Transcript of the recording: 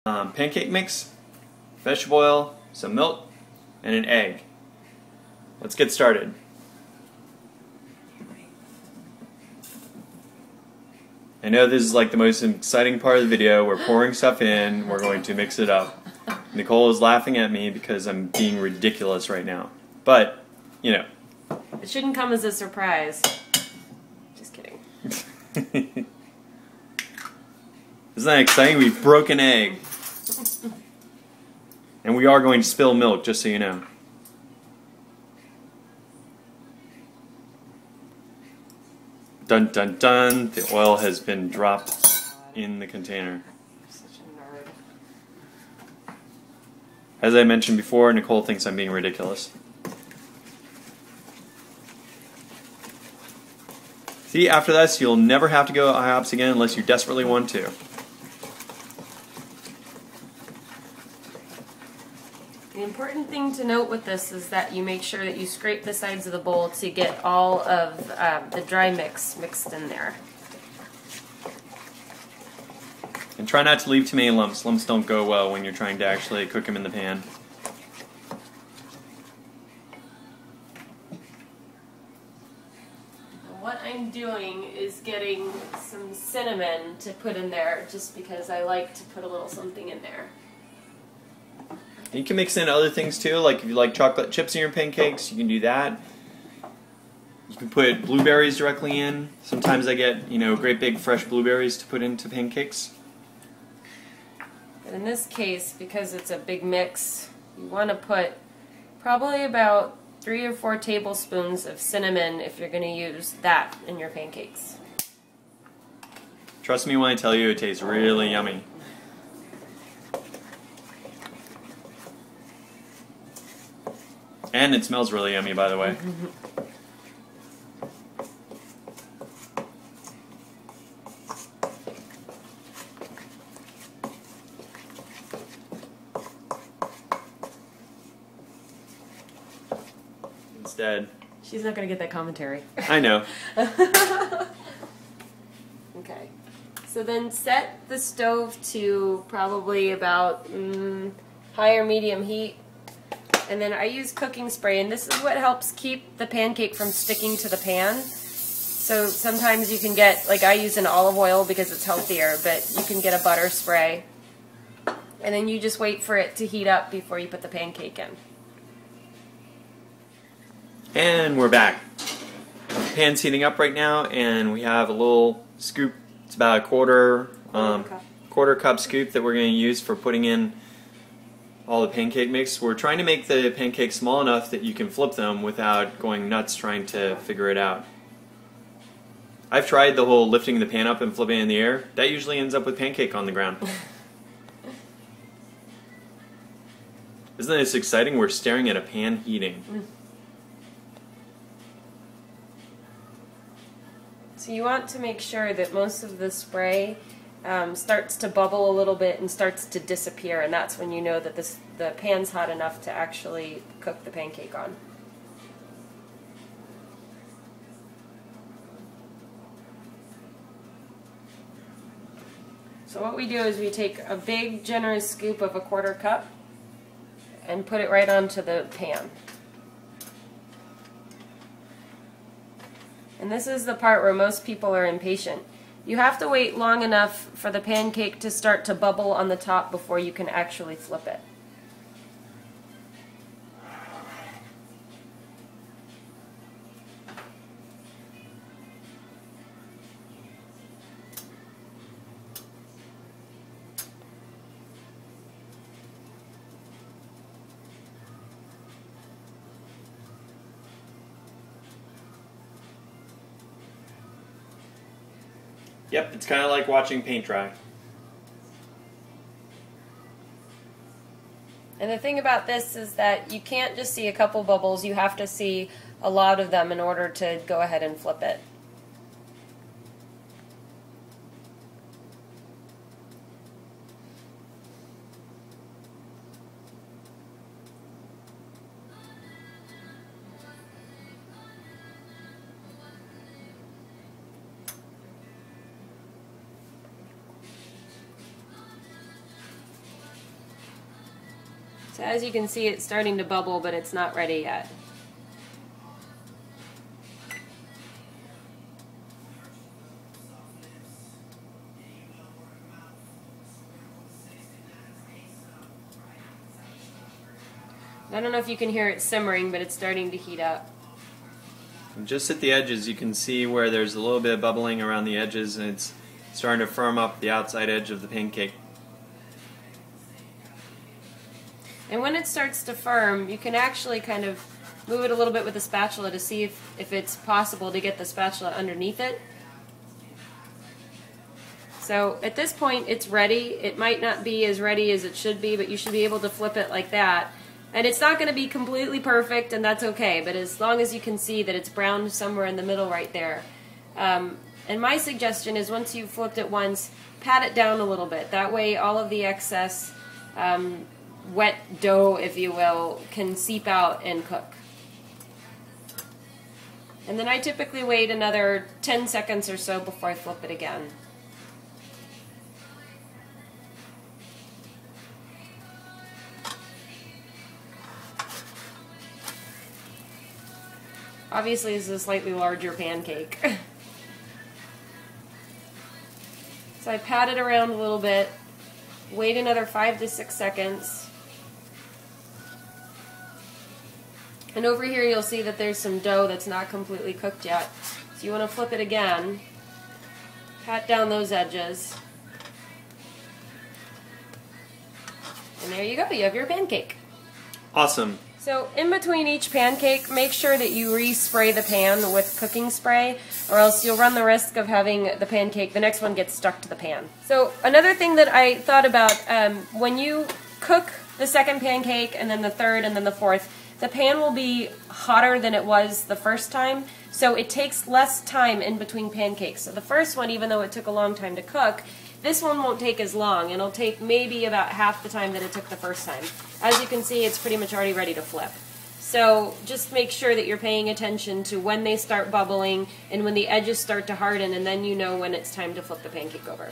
Pancake mix, vegetable oil, some milk, and an egg. Let's get started. I know this is like the most exciting part of the video. We're pouring stuff in, we're going to mix it up. Nicole is laughing at me because I'm being ridiculous right now. But, you know. It shouldn't come as a surprise. Just kidding. Isn't that exciting? We broke an egg. And we are going to spill milk, just so you know. Dun dun dun, the oil has been dropped in the container. Such a nerd. As I mentioned before, Nicole thinks I'm being ridiculous. See, after this, you'll never have to go to IHOPs again unless you desperately want to. The important thing to note with this is that you make sure that you scrape the sides of the bowl to get all of the dry mix mixed in there. And try not to leave too many lumps. Lumps don't go well when you're trying to actually cook them in the pan. What I'm doing is getting some cinnamon to put in there just because I like to put a little something in there. You can mix in other things too, like if you like chocolate chips in your pancakes, you can do that. You can put blueberries directly in. Sometimes I get, great big fresh blueberries to put into pancakes. But in this case, because it's a big mix, you want to put probably about 3 or 4 tablespoons of cinnamon if you're going to use that in your pancakes. Trust me when I tell you it tastes really yummy. And it smells really yummy, by the way. Instead. She's not going to get that commentary. I know. Okay. So then set the stove to probably about high or medium heat. And then I use cooking spray, and this is what helps keep the pancake from sticking to the pan. So sometimes you can get, like I use an olive oil because it's healthier, but you can get a butter spray. And then you just wait for it to heat up before you put the pancake in. And we're back. The pan's heating up right now, and we have a little scoop. It's about a quarter cup scoop that we're going to use for putting in all the pancake mix. We're trying to make the pancakes small enough that you can flip them without going nuts trying to figure it out. I've tried the whole lifting the pan up and flipping it in the air. That usually ends up with pancake on the ground. Isn't this exciting? We're staring at a pan heating. So you want to make sure that most of the spray starts to bubble a little bit and starts to disappear, and that's when you know that the pan's hot enough to actually cook the pancake on. So what we do is we take a big generous scoop of a quarter cup and put it right onto the pan. And this is the part where most people are impatient. You have to wait long enough for the pancake to start to bubble on the top before you can actually flip it. Yep, it's kind of like watching paint dry. And the thing about this is that you can't just see a couple bubbles, you have to see a lot of them in order to go ahead and flip it. So as you can see, it's starting to bubble, but it's not ready yet. I don't know if you can hear it simmering, but it's starting to heat up. Just at the edges, you can see where there's a little bit of bubbling around the edges, and it's starting to firm up the outside edge of the pancake. And when it starts to firm, you can actually kind of move it a little bit with a spatula to see if it's possible to get the spatula underneath it. So at this point it's ready. It might not be as ready as it should be, but you should be able to flip it like that. And it's not going to be completely perfect, and that's okay, but as long as you can see that it's browned somewhere in the middle right there. And my suggestion is once you've flipped it once, pat it down a little bit. That way all of the excess wet dough, if you will, can seep out and cook. And then I typically wait another 10 seconds or so before I flip it again. Obviously this is a slightly larger pancake. So I pat it around a little bit, wait another 5 to 6 seconds. And over here you'll see that there's some dough that's not completely cooked yet. So you want to flip it again, pat down those edges, and there you go, you have your pancake. Awesome. So in between each pancake, make sure that you re-spray the pan with cooking spray, or else you'll run the risk of having the pancake, the next one gets stuck to the pan. So another thing that I thought about, when you cook the second pancake and then the third and then the fourth, the pan will be hotter than it was the first time, so it takes less time in between pancakes. So the first one, even though it took a long time to cook, this one won't take as long. It'll take maybe about half the time that it took the first time. As you can see, it's pretty much already ready to flip. So just make sure that you're paying attention to when they start bubbling and when the edges start to harden, and then you know when it's time to flip the pancake over.